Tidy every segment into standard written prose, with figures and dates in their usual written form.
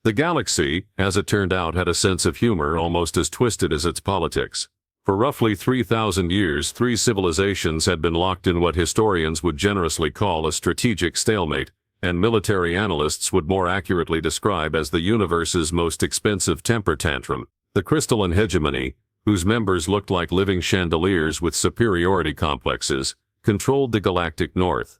The galaxy, as it turned out, had a sense of humor almost as twisted as its politics. For roughly 3,000 years, three civilizations had been locked in what historians would generously call a strategic stalemate, and military analysts would more accurately describe as the universe's most expensive temper tantrum. The crystalline hegemony, whose members looked like living chandeliers with superiority complexes, controlled the galactic north.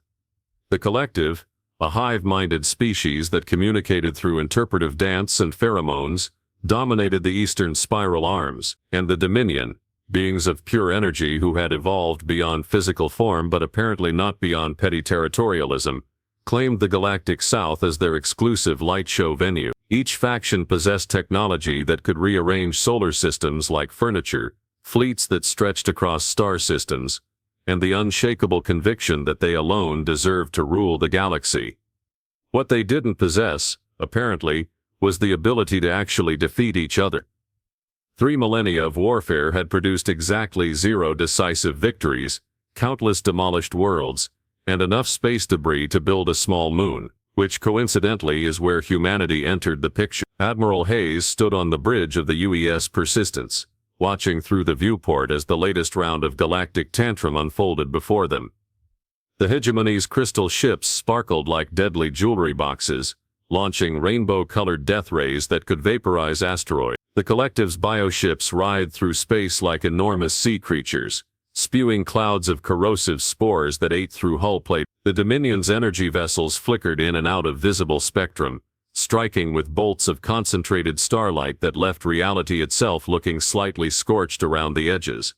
The collective, a hive-minded species that communicated through interpretive dance and pheromones, dominated the eastern spiral arms, and the Dominion, beings of pure energy who had evolved beyond physical form but apparently not beyond petty territorialism, claimed the galactic south as their exclusive light show venue. Each faction possessed technology that could rearrange solar systems like furniture, fleets that stretched across star systems, and the unshakable conviction that they alone deserved to rule the galaxy. What they didn't possess, apparently, was the ability to actually defeat each other. 3 millennia of warfare had produced exactly 0 decisive victories, countless demolished worlds, and enough space debris to build a small moon, which coincidentally is where humanity entered the picture. Admiral Hayes stood on the bridge of the UES Persistence, watching through the viewport as the latest round of galactic tantrum unfolded before them. The hegemony's crystal ships sparkled like deadly jewelry boxes, launching rainbow-colored death rays that could vaporize asteroids. The collective's bioships writhed through space like enormous sea creatures, spewing clouds of corrosive spores that ate through hull plate. The Dominion's energy vessels flickered in and out of visible spectrum, striking with bolts of concentrated starlight that left reality itself looking slightly scorched around the edges.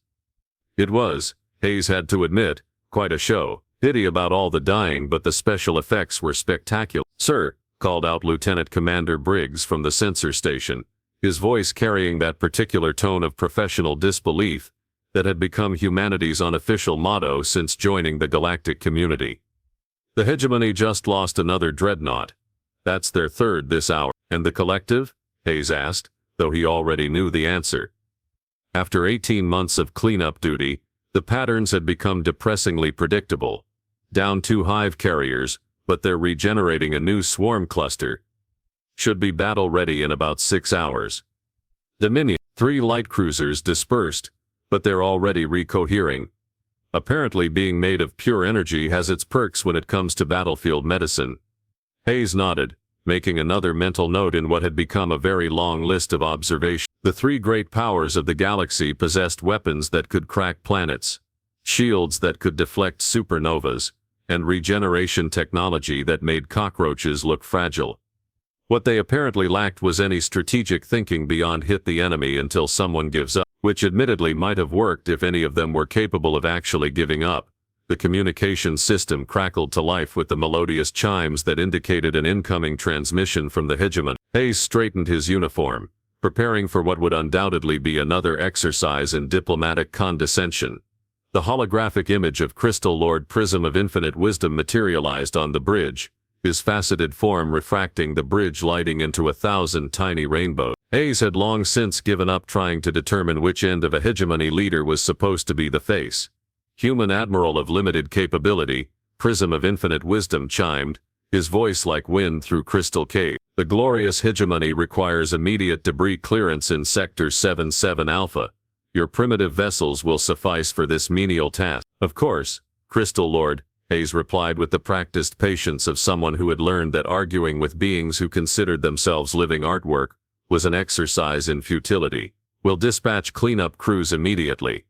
It was, Hayes had to admit, quite a show. Pity about all the dying, but the special effects were spectacular. "Sir," called out Lieutenant Commander Briggs from the sensor station, his voice carrying that particular tone of professional disbelief that had become humanity's unofficial motto since joining the galactic community. "The hegemony just lost another dreadnought. That's their third this hour." "And the collective?" Hayes asked, though he already knew the answer. After 18 months of cleanup duty, the patterns had become depressingly predictable. Down 2 hive carriers, but they're regenerating a new swarm cluster. Should be battle-ready in about 6 hours. Dominion, 3 light cruisers dispersed, but they're already recohering. Apparently being made of pure energy has its perks when it comes to battlefield medicine. Hayes nodded, making another mental note in what had become a very long list of observations. The 3 great powers of the galaxy possessed weapons that could crack planets, shields that could deflect supernovas, and regeneration technology that made cockroaches look fragile. What they apparently lacked was any strategic thinking beyond hit the enemy until someone gives up, which admittedly might have worked if any of them were capable of actually giving up. The communication system crackled to life with the melodious chimes that indicated an incoming transmission from the hegemon. Hayes straightened his uniform, preparing for what would undoubtedly be another exercise in diplomatic condescension. The holographic image of Crystal Lord Prism of Infinite Wisdom materialized on the bridge, his faceted form refracting the bridge lighting into 1,000 tiny rainbows. Hayes had long since given up trying to determine which end of a hegemony leader was supposed to be the face. "Human Admiral of limited capability, Prism of Infinite Wisdom," chimed, his voice like wind through crystal cave. "The glorious hegemony requires immediate debris clearance in Sector 77 Alpha. Your primitive vessels will suffice for this menial task." "Of course, Crystal Lord," Hayes replied with the practiced patience of someone who had learned that arguing with beings who considered themselves living artwork was an exercise in futility. "We'll dispatch cleanup crews immediately.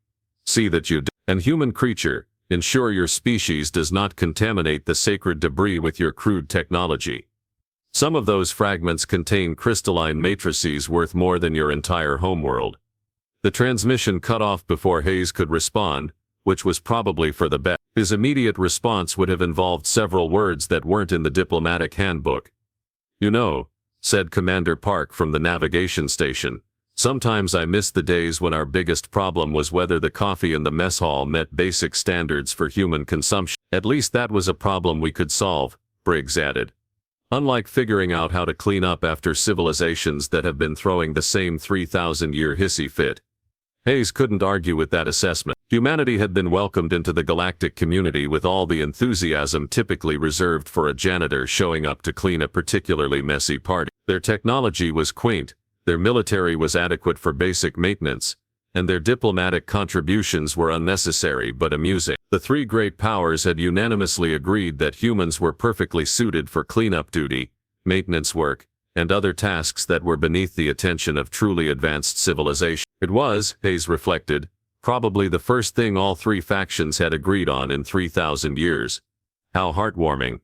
See that you do. And human creature, ensure your species does not contaminate the sacred debris with your crude technology. Some of those fragments contain crystalline matrices worth more than your entire homeworld." The transmission cut off before Hayes could respond, which was probably for the best. His immediate response would have involved several words that weren't in the diplomatic handbook. "You know," said Commander Park from the navigation station, "sometimes I miss the days when our biggest problem was whether the coffee in the mess hall met basic standards for human consumption." "At least that was a problem we could solve," Briggs added. "Unlike figuring out how to clean up after civilizations that have been throwing the same 3,000-year hissy fit." Hayes couldn't argue with that assessment. Humanity had been welcomed into the galactic community with all the enthusiasm typically reserved for a janitor showing up to clean a particularly messy party. Their technology was quaint, their military was adequate for basic maintenance, and their diplomatic contributions were unnecessary but amusing. The three great powers had unanimously agreed that humans were perfectly suited for cleanup duty, maintenance work, and other tasks that were beneath the attention of truly advanced civilization. It was, Hayes reflected, probably the first thing all three factions had agreed on in 3,000 years. How heartwarming.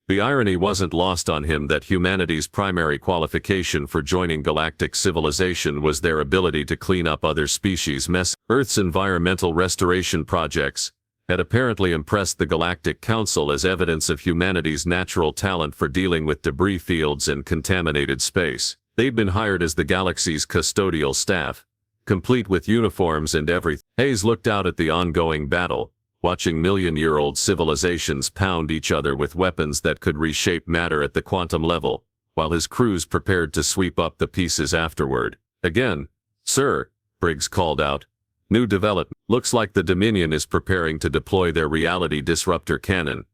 The irony wasn't lost on him that humanity's primary qualification for joining galactic civilization was their ability to clean up other species' mess. Earth's environmental restoration projects had apparently impressed the Galactic Council as evidence of humanity's natural talent for dealing with debris fields and contaminated space. They'd been hired as the galaxy's custodial staff, complete with uniforms and everything. Hayes looked out at the ongoing battle, watching million-year-old civilizations pound each other with weapons that could reshape matter at the quantum level, while his crews prepared to sweep up the pieces afterward. Again, sir, Briggs called out. New development. Looks like the Dominion is preparing to deploy their reality disruptor cannon.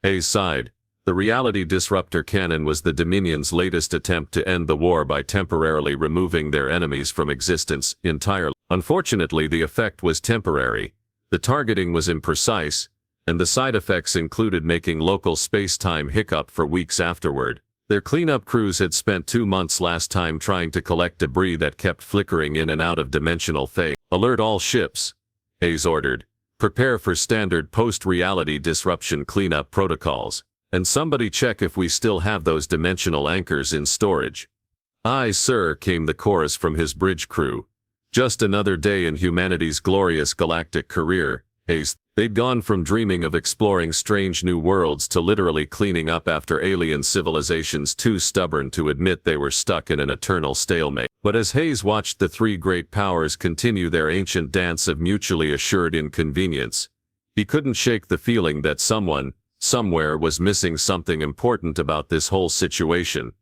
Hayes sighed. The reality disruptor cannon was the Dominion's latest attempt to end the war by temporarily removing their enemies from existence entirely. Unfortunately, the effect was temporary. The targeting was imprecise, and the side effects included making local space-time hiccup for weeks afterward. Their cleanup crews had spent 2 months last time trying to collect debris that kept flickering in and out of dimensional phase. Alert all ships, Hayes ordered. Prepare for standard post-reality disruption cleanup protocols. And somebody check if we still have those dimensional anchors in storage. Aye, sir, came the chorus from his bridge crew. Just another day in humanity's glorious galactic career, Hayes. They'd gone from dreaming of exploring strange new worlds to literally cleaning up after alien civilizations too stubborn to admit they were stuck in an eternal stalemate. But as Hayes watched the three great powers continue their ancient dance of mutually assured inconvenience, he couldn't shake the feeling that someone, somewhere was missing something important about this whole situation.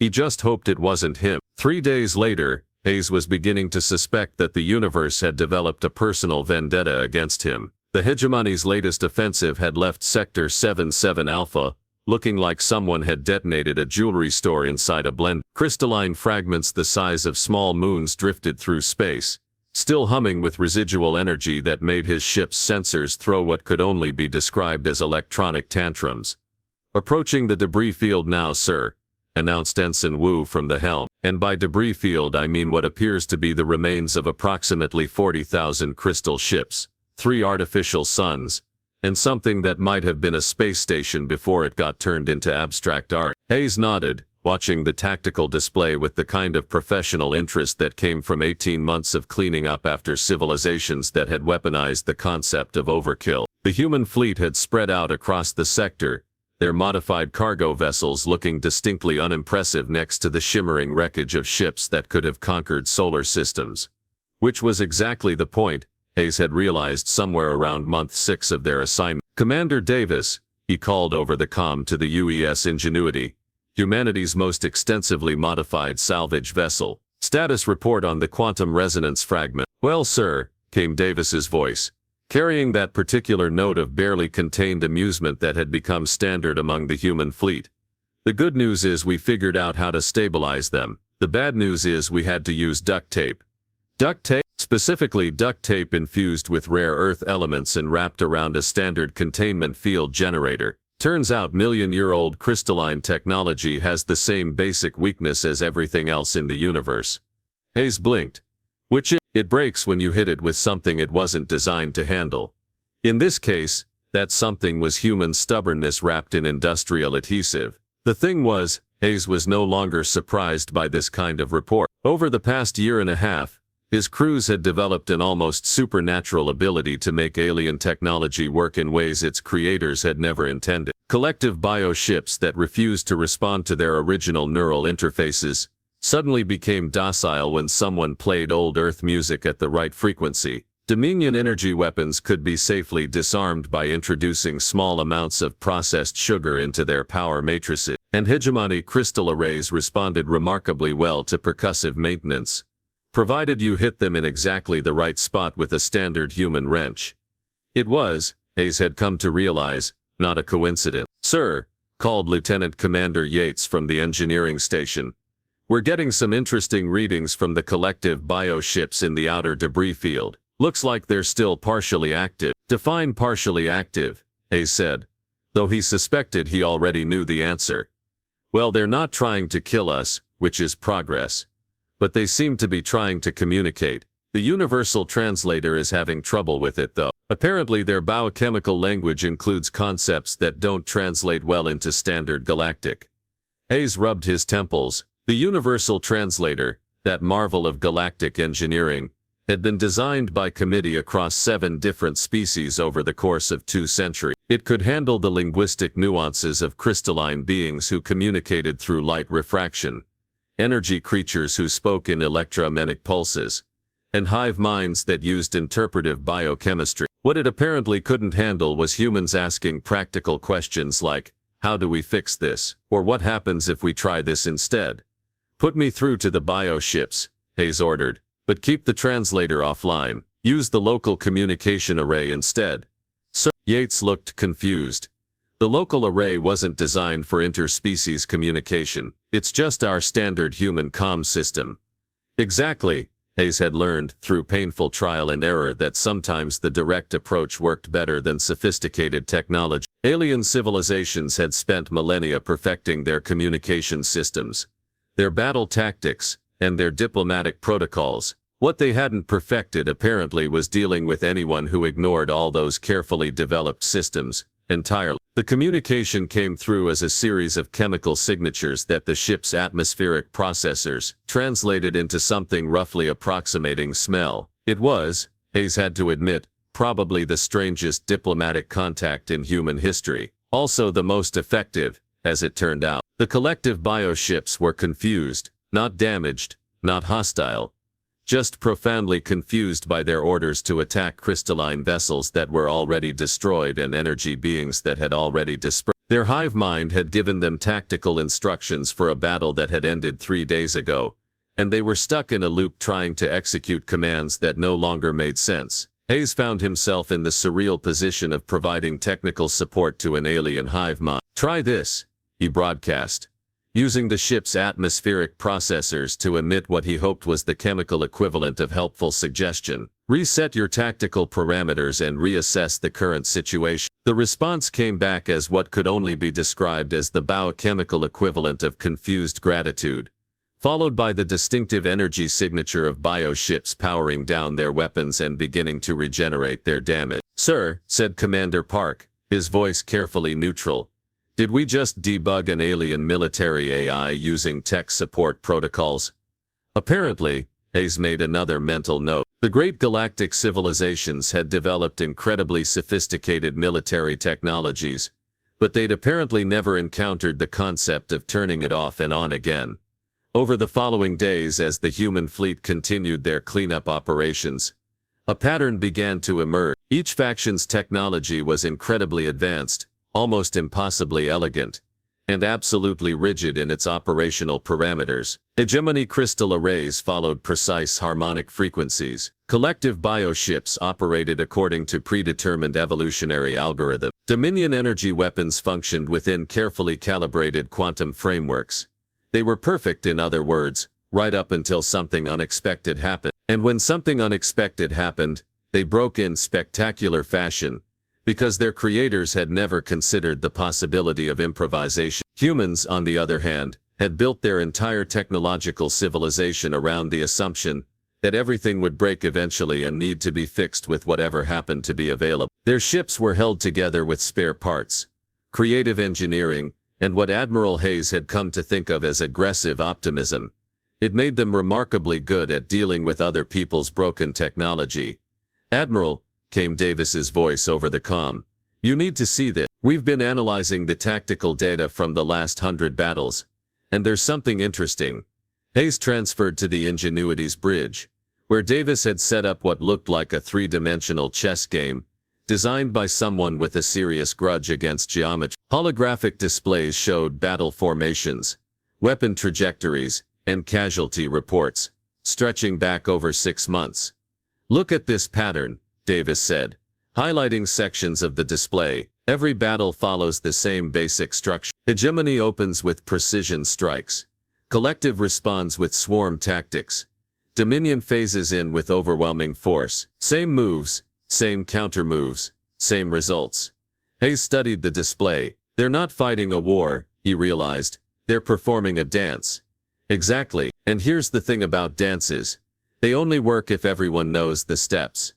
He just hoped it wasn't him. 3 days later, Hayes was beginning to suspect that the universe had developed a personal vendetta against him. The hegemony's latest offensive had left Sector 77 Alpha looking like someone had detonated a jewelry store inside a blend. Crystalline fragments the size of small moons drifted through space, still humming with residual energy that made his ship's sensors throw what could only be described as electronic tantrums. Approaching the debris field now, sir, announced Ensign Wu from the helm. And by debris field I mean what appears to be the remains of approximately 40,000 crystal ships, 3 artificial suns, and something that might have been a space station before it got turned into abstract art. Hayes nodded, watching the tactical display with the kind of professional interest that came from 18 months of cleaning up after civilizations that had weaponized the concept of overkill. The human fleet had spread out across the sector, their modified cargo vessels looking distinctly unimpressive next to the shimmering wreckage of ships that could have conquered solar systems. Which was exactly the point, Hayes had realized somewhere around month 6 of their assignment. Commander Davis, he called over the comm to the UES Ingenuity, humanity's most extensively modified salvage vessel. Status report on the quantum resonance fragment. Well, sir, came Davis's voice, carrying that particular note of barely contained amusement that had become standard among the human fleet. The good news is we figured out how to stabilize them. The bad news is we had to use duct tape. Duct tape? Specifically duct tape infused with rare earth elements and wrapped around a standard containment field generator. Turns out million-year-old crystalline technology has the same basic weakness as everything else in the universe. Hayes blinked. Which it breaks when you hit it with something it wasn't designed to handle. In this case, that something was human stubbornness wrapped in industrial adhesive. The thing was, Hayes was no longer surprised by this kind of report. Over the past year and a half, his crews had developed an almost supernatural ability to make alien technology work in ways its creators had never intended. Collective bioships that refused to respond to their original neural interfaces suddenly became docile when someone played old Earth music at the right frequency. Dominion energy weapons could be safely disarmed by introducing small amounts of processed sugar into their power matrices, and hegemony crystal arrays responded remarkably well to percussive maintenance, provided you hit them in exactly the right spot with a standard human wrench. It was, Hayes had come to realize, not a coincidence. Sir, called Lieutenant Commander Yates from the engineering station, We're getting some interesting readings from the collective bioships in the outer debris field. Looks like they're still partially active. Define partially active, Hayes said, though he suspected he already knew the answer. Well, they're not trying to kill us, which is progress. But they seem to be trying to communicate. The universal translator is having trouble with it though. Apparently their biochemical language includes concepts that don't translate well into standard galactic. Hayes rubbed his temples. The universal translator, that marvel of galactic engineering, had been designed by committee across 7 different species over the course of 2 centuries. It could handle the linguistic nuances of crystalline beings who communicated through light refraction, energy creatures who spoke in electromagnetic pulses, and hive minds that used interpretive biochemistry. What it apparently couldn't handle was humans asking practical questions like, how do we fix this? Or what happens if we try this instead? Put me through to the bioships, Hayes ordered, but keep the translator offline. Use the local communication array instead. So Yates looked confused. The local array wasn't designed for interspecies communication. It's just our standard human comm system. Exactly. Hayes had learned, through painful trial and error, that sometimes the direct approach worked better than sophisticated technology. Alien civilizations had spent millennia perfecting their communication systems, their battle tactics, and their diplomatic protocols. What they hadn't perfected apparently was dealing with anyone who ignored all those carefully developed systems entirely. The communication came through as a series of chemical signatures that the ship's atmospheric processors translated into something roughly approximating smell. It was, Hayes had to admit, probably the strangest diplomatic contact in human history. Also the most effective, as it turned out. The collective bioships were confused, not damaged, not hostile, just profoundly confused by their orders to attack crystalline vessels that were already destroyed and energy beings that had already dispersed. Their hive mind had given them tactical instructions for a battle that had ended 3 days ago, and they were stuck in a loop trying to execute commands that no longer made sense. Hayes found himself in the surreal position of providing technical support to an alien hive mind. Try this, he broadcast, using the ship's atmospheric processors to emit what he hoped was the chemical equivalent of helpful suggestion. Reset your tactical parameters and reassess the current situation. The response came back as what could only be described as the biochemical equivalent of confused gratitude, followed by the distinctive energy signature of bioships powering down their weapons and beginning to regenerate their damage. Sir, said Commander Park, his voice carefully neutral, did we just debug an alien military AI using tech support protocols? Apparently, Hayes made another mental note. The great galactic civilizations had developed incredibly sophisticated military technologies, but they'd apparently never encountered the concept of turning it off and on again. Over the following days, as the human fleet continued their cleanup operations, a pattern began to emerge. Each faction's technology was incredibly advanced, almost impossibly elegant, and absolutely rigid in its operational parameters. Hegemony crystal arrays followed precise harmonic frequencies. Collective bioships operated according to predetermined evolutionary algorithms. Dominion energy weapons functioned within carefully calibrated quantum frameworks. They were perfect, in other words, right up until something unexpected happened. And when something unexpected happened, they broke in spectacular fashion, because their creators had never considered the possibility of improvisation. Humans, on the other hand, had built their entire technological civilization around the assumption that everything would break eventually and need to be fixed with whatever happened to be available. Their ships were held together with spare parts, creative engineering, and what Admiral Hayes had come to think of as aggressive optimism. It made them remarkably good at dealing with other people's broken technology. Admiral, came Davis's voice over the comm, you need to see this. We've been analyzing the tactical data from the last 100 battles, and there's something interesting. Hayes transferred to the Ingenuity's bridge, where Davis had set up what looked like a 3-dimensional chess game, designed by someone with a serious grudge against geometry. Holographic displays showed battle formations, weapon trajectories, and casualty reports, stretching back over 6 months. Look at this pattern, Davis said, highlighting sections of the display. Every battle follows the same basic structure. Hegemony opens with precision strikes, Collective responds with swarm tactics. Dominion phases in with overwhelming force. Same moves, same counter moves, same results. Hayes studied the display. They're not fighting a war, he realized. They're performing a dance. Exactly. And here's the thing about dances. They only work if everyone knows the steps.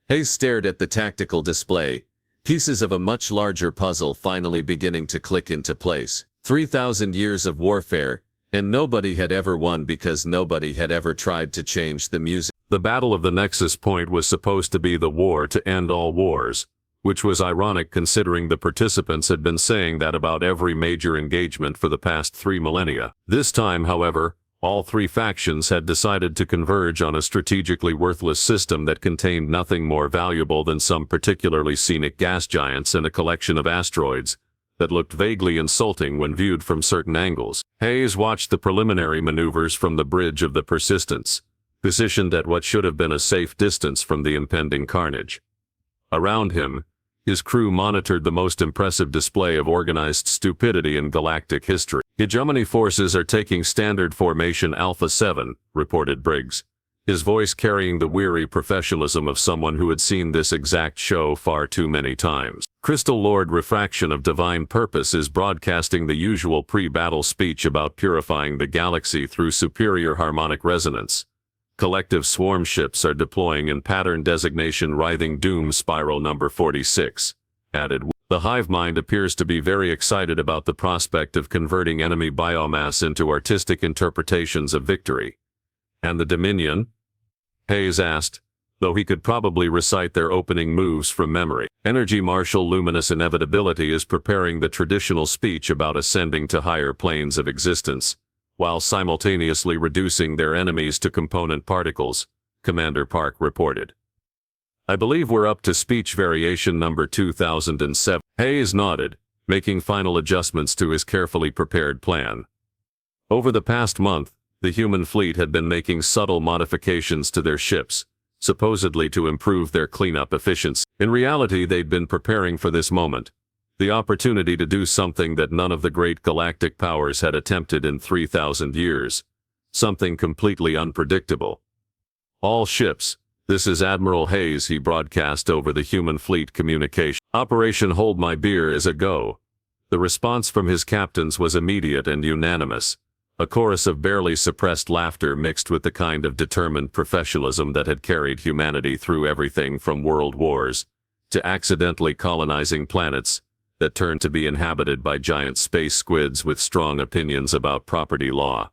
Hayes stared at the tactical display. Pieces of a much larger puzzle finally beginning to click into place. 3,000 years of warfare, and nobody had ever won because nobody had ever tried to change the music. The Battle of the Nexus Point was supposed to be the war to end all wars, which was ironic considering the participants had been saying that about every major engagement for the past 3 millennia. This time, however, all 3 factions had decided to converge on a strategically worthless system that contained nothing more valuable than some particularly scenic gas giants and a collection of asteroids that looked vaguely insulting when viewed from certain angles. Hayes watched the preliminary maneuvers from the bridge of the Persistence, positioned at what should have been a safe distance from the impending carnage. Around him, his crew monitored the most impressive display of organized stupidity in galactic history. Hegemony forces are taking standard formation Alpha 7, reported Briggs, his voice carrying the weary professionalism of someone who had seen this exact show far too many times. Crystal Lord Refraction of Divine Purpose is broadcasting the usual pre-battle speech about purifying the galaxy through superior harmonic resonance. Collective swarm ships are deploying in pattern designation Writhing Doom Spiral number 46, added. The hive mind appears to be very excited about the prospect of converting enemy biomass into artistic interpretations of victory. And the Dominion? Hayes asked, though he could probably recite their opening moves from memory. Energy Marshal Luminous Inevitability is preparing the traditional speech about ascending to higher planes of existence, while simultaneously reducing their enemies to component particles, Commander Park reported. I believe we're up to speech variation number 2007. Hayes nodded, making final adjustments to his carefully prepared plan. Over the past month, the human fleet had been making subtle modifications to their ships, supposedly to improve their cleanup efficiency. In reality, they'd been preparing for this moment, the opportunity to do something that none of the great galactic powers had attempted in 3,000 years, something completely unpredictable. All ships, this is Admiral Hayes, he broadcast over the human fleet communication. Operation Hold My Beer is a go. The response from his captains was immediate and unanimous, a chorus of barely suppressed laughter mixed with the kind of determined professionalism that had carried humanity through everything from world wars to accidentally colonizing planets that turned to be inhabited by giant space squids with strong opinions about property law.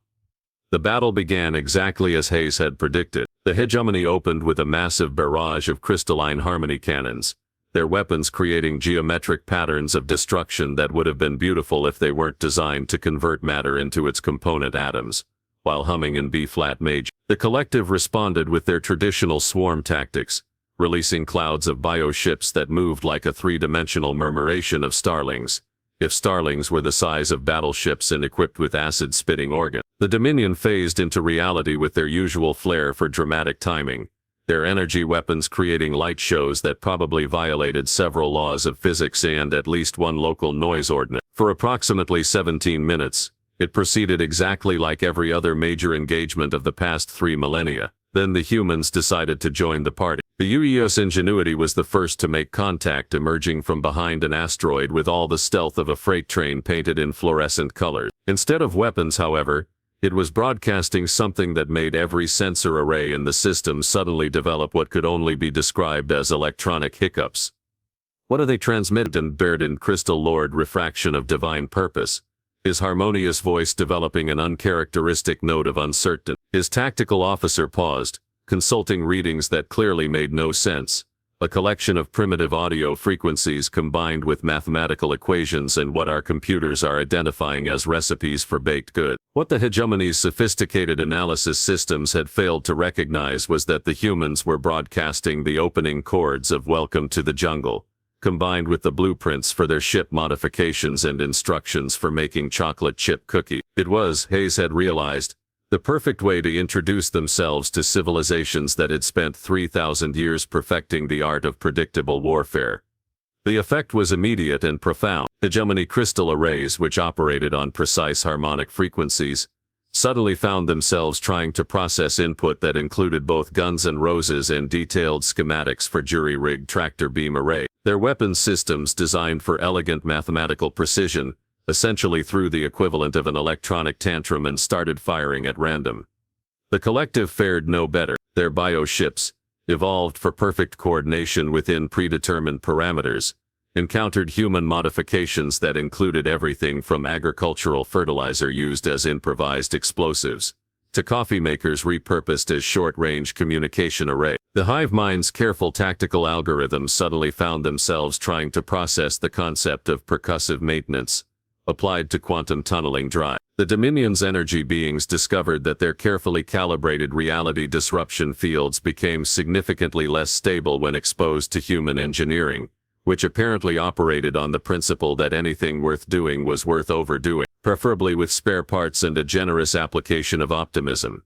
The battle began exactly as Hayes had predicted. The hegemony opened with a massive barrage of crystalline harmony cannons, their weapons creating geometric patterns of destruction that would have been beautiful if they weren't designed to convert matter into its component atoms, while humming in B-flat major. The collective responded with their traditional swarm tactics, releasing clouds of bioships that moved like a 3-dimensional murmuration of starlings, if starlings were the size of battleships and equipped with acid-spitting organs. The Dominion phased into reality with their usual flair for dramatic timing, their energy weapons creating light shows that probably violated several laws of physics and at least one local noise ordinance. For approximately 17 minutes, it proceeded exactly like every other major engagement of the past 3 millennia. Then the humans decided to join the party. The UES Ingenuity was the first to make contact, emerging from behind an asteroid with all the stealth of a freight train painted in fluorescent colors. Instead of weapons, however, it was broadcasting something that made every sensor array in the system suddenly develop what could only be described as electronic hiccups. What are they transmitting? Bared in Crystal Lord Refraction of Divine Purpose, his harmonious voice developing an uncharacteristic note of uncertainty. His tactical officer paused, consulting readings that clearly made no sense, a collection of primitive audio frequencies combined with mathematical equations and what our computers are identifying as recipes for baked goods. What the hegemony's sophisticated analysis systems had failed to recognize was that the humans were broadcasting the opening chords of Welcome to the Jungle, combined with the blueprints for their ship modifications and instructions for making chocolate chip cookies. It was, Hayes had realized, the perfect way to introduce themselves to civilizations that had spent 3,000 years perfecting the art of predictable warfare. The effect was immediate and profound. Hegemony crystal arrays, which operated on precise harmonic frequencies, suddenly found themselves trying to process input that included both Guns N' Roses and detailed schematics for jury-rigged tractor beam array. Their weapons systems designed for elegant mathematical precision essentially threw the equivalent of an electronic tantrum and started firing at random. The collective fared no better. Their bioships, evolved for perfect coordination within predetermined parameters, encountered human modifications that included everything from agricultural fertilizer used as improvised explosives to coffee makers repurposed as short-range communication array. The hive mind's careful tactical algorithms suddenly found themselves trying to process the concept of percussive maintenance applied to quantum tunneling drive. The Dominion's energy beings discovered that their carefully calibrated reality disruption fields became significantly less stable when exposed to human engineering, which apparently operated on the principle that anything worth doing was worth overdoing, preferably with spare parts and a generous application of optimism.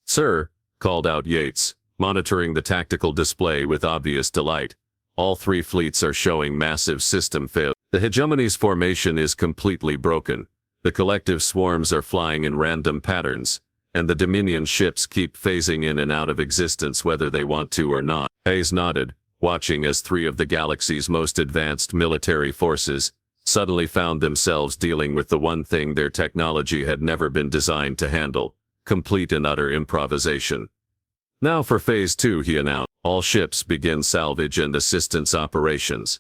"Sir," called out Yates, monitoring the tactical display with obvious delight, "all three fleets are showing massive system failure. The hegemony's formation is completely broken. The collective swarms are flying in random patterns, and the Dominion ships keep phasing in and out of existence whether they want to or not." Hayes nodded, watching as three of the galaxy's most advanced military forces suddenly found themselves dealing with the one thing their technology had never been designed to handle: complete and utter improvisation. "Now for Phase 2, he announced. "All ships begin salvage and assistance operations."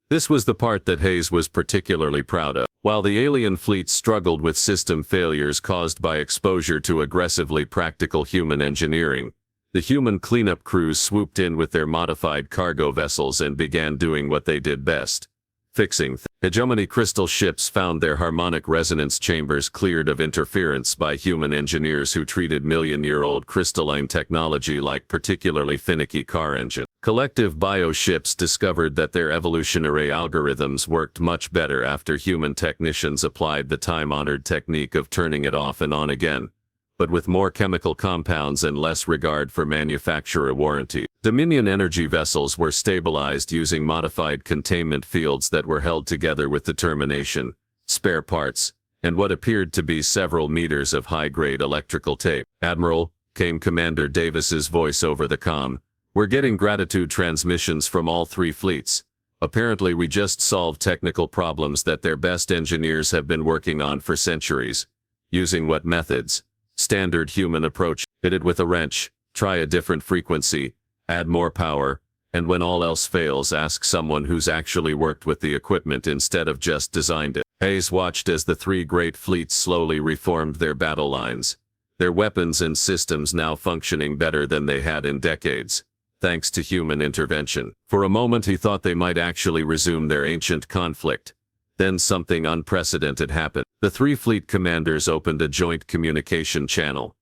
This was the part that Hayes was particularly proud of. While the alien fleet struggled with system failures caused by exposure to aggressively practical human engineering, the human cleanup crews swooped in with their modified cargo vessels and began doing what they did best: fixing things. Hegemony crystal ships found their harmonic resonance chambers cleared of interference by human engineers who treated million-year-old crystalline technology like particularly finicky car engines. Collective bioships discovered that their evolutionary algorithms worked much better after human technicians applied the time-honored technique of turning it off and on again, but with more chemical compounds and less regard for manufacturer warranty. Dominion energy vessels were stabilized using modified containment fields that were held together with determination, spare parts, and what appeared to be several meters of high-grade electrical tape. "Admiral," came Commander Davis's voice over the comm, "we're getting gratitude transmissions from all three fleets. Apparently we just solved technical problems that their best engineers have been working on for centuries. Using what methods? Standard human approach. Hit it with a wrench, try a different frequency, add more power, and when all else fails, ask someone who's actually worked with the equipment instead of just designed it." Hayes watched as the three great fleets slowly reformed their battle lines, their weapons and systems now functioning better than they had in decades, thanks to human intervention. For a moment he thought they might actually resume their ancient conflict. Then something unprecedented happened. The three fleet commanders opened a joint communication channel.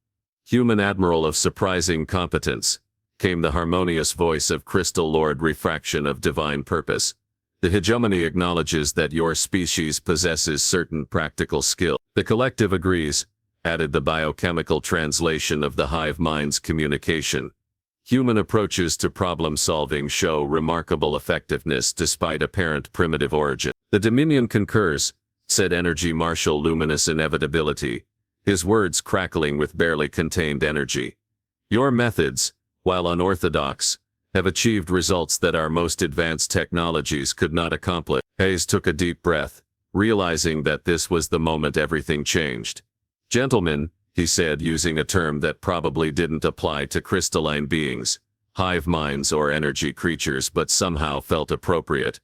"Human Admiral of surprising competence," came the harmonious voice of Crystal Lord Refraction of divine purpose. "The hegemony acknowledges that your species possesses certain practical skill." "The collective agrees," added the biochemical translation of the hive mind's communication. "Human approaches to problem-solving show remarkable effectiveness despite apparent primitive origin." "The Dominion concurs," said Energy Marshal Luminous Inevitability, his words crackling with barely contained energy. "Your methods, while unorthodox, have achieved results that our most advanced technologies could not accomplish." Hayes took a deep breath, realizing that this was the moment everything changed. "Gentlemen," he said, using a term that probably didn't apply to crystalline beings, hive minds or energy creatures but somehow felt appropriate,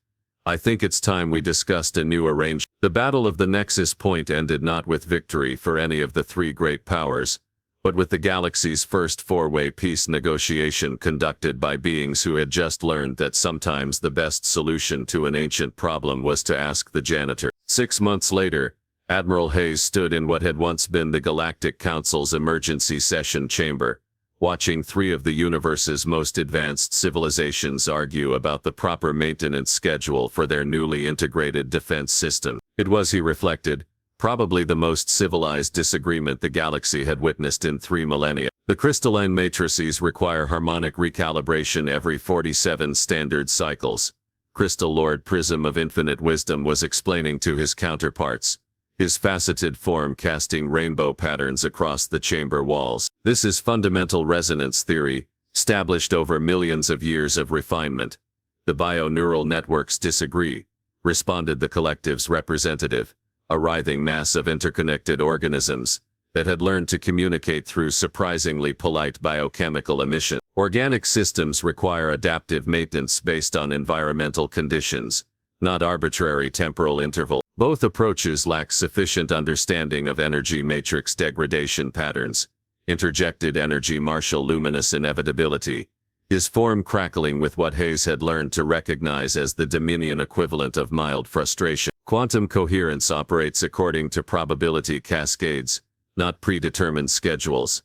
"I think it's time we discussed a new arrangement." The Battle of the Nexus Point ended not with victory for any of the three great powers, but with the galaxy's first four-way peace negotiation conducted by beings who had just learned that sometimes the best solution to an ancient problem was to ask the janitor. 6 months later, Admiral Hayes stood in what had once been the Galactic Council's emergency session chamber, watching three of the universe's most advanced civilizations argue about the proper maintenance schedule for their newly integrated defense system. It was, he reflected, probably the most civilized disagreement the galaxy had witnessed in 3 millennia. The crystalline matrices require harmonic recalibration every 47 standard cycles, Crystal Lord Prism of Infinite Wisdom was explaining to his counterparts, his faceted form casting rainbow patterns across the chamber walls. This is fundamental resonance theory, established over millions of years of refinement. The bio-neural networks disagree, responded the collective's representative, a writhing mass of interconnected organisms that had learned to communicate through surprisingly polite biochemical emission. Organic systems require adaptive maintenance based on environmental conditions, not arbitrary temporal interval. Both approaches lack sufficient understanding of energy matrix degradation patterns, interjected energy martial luminous inevitability, his form crackling with what Hayes had learned to recognize as the Dominion equivalent of mild frustration. Quantum coherence operates according to probability cascades, not predetermined schedules.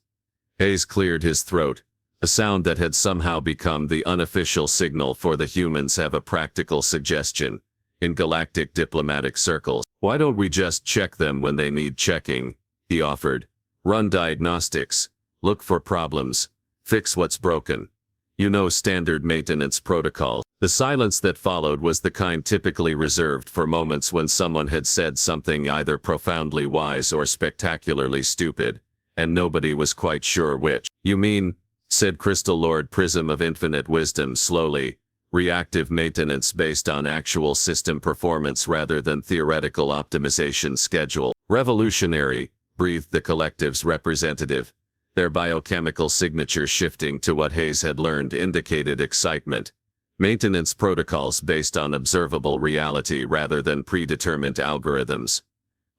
Hayes cleared his throat, a sound that had somehow become the unofficial signal for the humans. Have a practical suggestion. In galactic diplomatic circles, why don't we just check them when they need checking, he offered. Run diagnostics, look for problems, fix what's broken. You know, standard maintenance protocol. The silence that followed was the kind typically reserved for moments when someone had said something either profoundly wise or spectacularly stupid, and nobody was quite sure which. You mean, said Crystal Lord Prism of Infinite Wisdom slowly, reactive maintenance based on actual system performance rather than theoretical optimization schedule. Revolutionary, breathed the collective's representative. Their biochemical signature shifting to what Hayes had learned indicated excitement. Maintenance protocols based on observable reality rather than predetermined algorithms.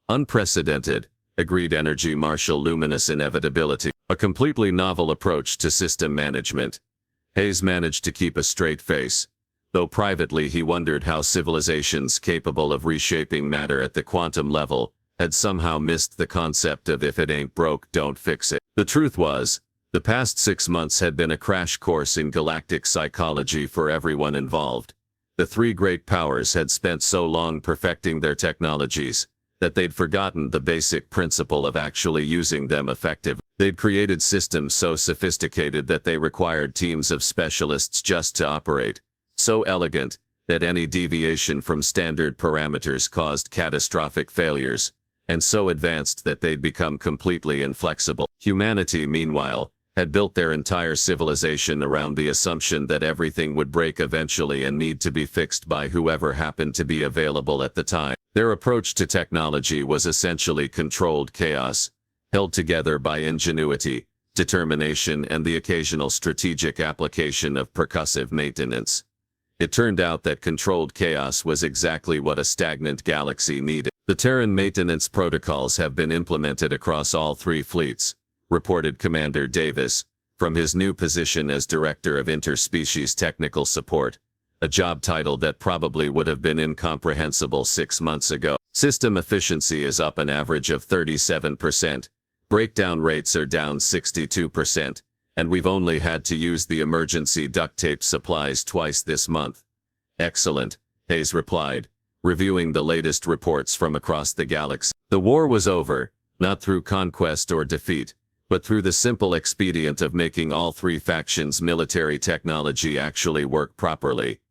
Unprecedented, agreed energy martial luminous inevitability. A completely novel approach to system management. Hayes managed to keep a straight face, though privately he wondered how civilizations capable of reshaping matter at the quantum level had somehow missed the concept of if it ain't broke, don't fix it. The truth was, the past 6 months had been a crash course in galactic psychology for everyone involved. The three great powers had spent so long perfecting their technologies that they'd forgotten the basic principle of actually using them effectively. They'd created systems so sophisticated that they required teams of specialists just to operate, so elegant that any deviation from standard parameters caused catastrophic failures, and so advanced that they'd become completely inflexible. Humanity, meanwhile, had built their entire civilization around the assumption that everything would break eventually and need to be fixed by whoever happened to be available at the time. Their approach to technology was essentially controlled chaos, held together by ingenuity, determination, and the occasional strategic application of percussive maintenance. It turned out that controlled chaos was exactly what a stagnant galaxy needed. The Terran maintenance protocols have been implemented across all three fleets, reported Commander Davis, from his new position as Director of Interspecies Technical Support, a job title that probably would have been incomprehensible 6 months ago. System efficiency is up an average of 37%, breakdown rates are down 62%, and we've only had to use the emergency duct tape supplies twice this month. Excellent, Hayes replied, reviewing the latest reports from across the galaxy. The war was over, not through conquest or defeat, but through the simple expedient of making all three factions' military technology actually work properly.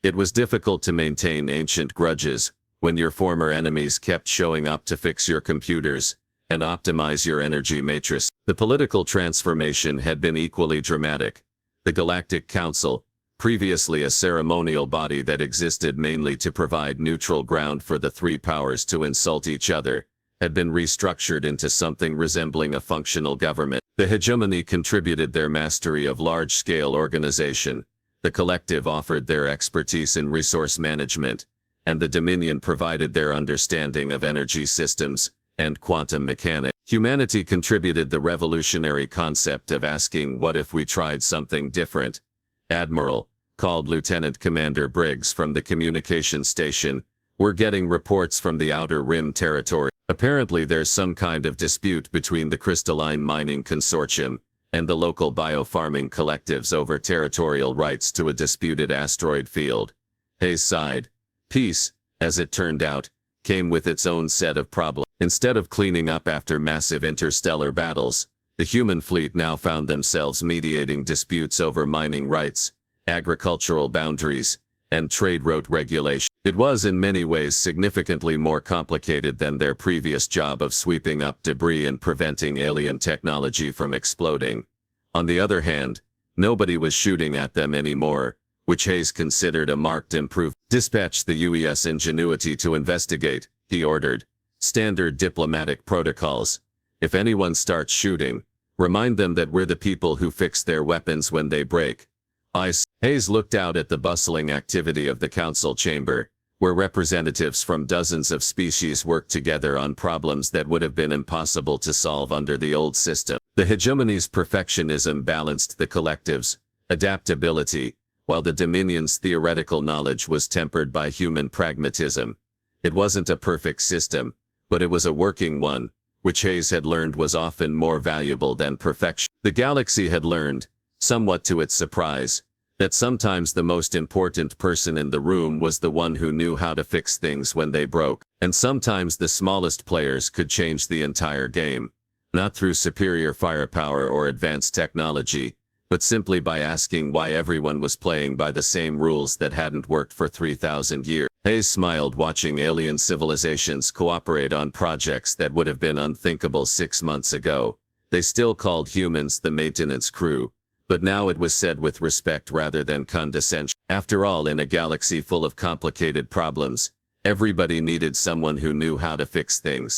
It was difficult to maintain ancient grudges when your former enemies kept showing up to fix your computers and optimize your energy matrix. The political transformation had been equally dramatic. The Galactic Council, previously a ceremonial body that existed mainly to provide neutral ground for the three powers to insult each other, had been restructured into something resembling a functional government. The hegemony contributed their mastery of large-scale organization, the collective offered their expertise in resource management, and the Dominion provided their understanding of energy systems and quantum mechanics. Humanity contributed the revolutionary concept of asking, what if we tried something different? Admiral, called Lieutenant Commander Briggs from the communication station, we're getting reports from the Outer Rim territory. Apparently there's some kind of dispute between the Crystalline Mining Consortium and the local biofarming collectives over territorial rights to a disputed asteroid field. Hayes sighed. Peace, as it turned out, came with its own set of problems. Instead of cleaning up after massive interstellar battles, the human fleet now found themselves mediating disputes over mining rights, agricultural boundaries, and trade route regulation. It was in many ways significantly more complicated than their previous job of sweeping up debris and preventing alien technology from exploding. On the other hand, nobody was shooting at them anymore, which Hayes considered a marked improvement. Dispatch the UES Ingenuity to investigate, he ordered. Standard diplomatic protocols. If anyone starts shooting, remind them that we're the people who fix their weapons when they break. Hayes looked out at the bustling activity of the council chamber, where representatives from dozens of species worked together on problems that would have been impossible to solve under the old system. The hegemony's perfectionism balanced the collective's adaptability, while the Dominion's theoretical knowledge was tempered by human pragmatism. It wasn't a perfect system, but it was a working one, which Hayes had learned was often more valuable than perfection. The galaxy had learned, somewhat to its surprise, that sometimes the most important person in the room was the one who knew how to fix things when they broke, and sometimes the smallest players could change the entire game, not through superior firepower or advanced technology, but simply by asking why everyone was playing by the same rules that hadn't worked for 3,000 years. Hayes smiled watching alien civilizations cooperate on projects that would have been unthinkable 6 months ago. They still called humans the maintenance crew, but now it was said with respect rather than condescension. After all, in a galaxy full of complicated problems, everybody needed someone who knew how to fix things.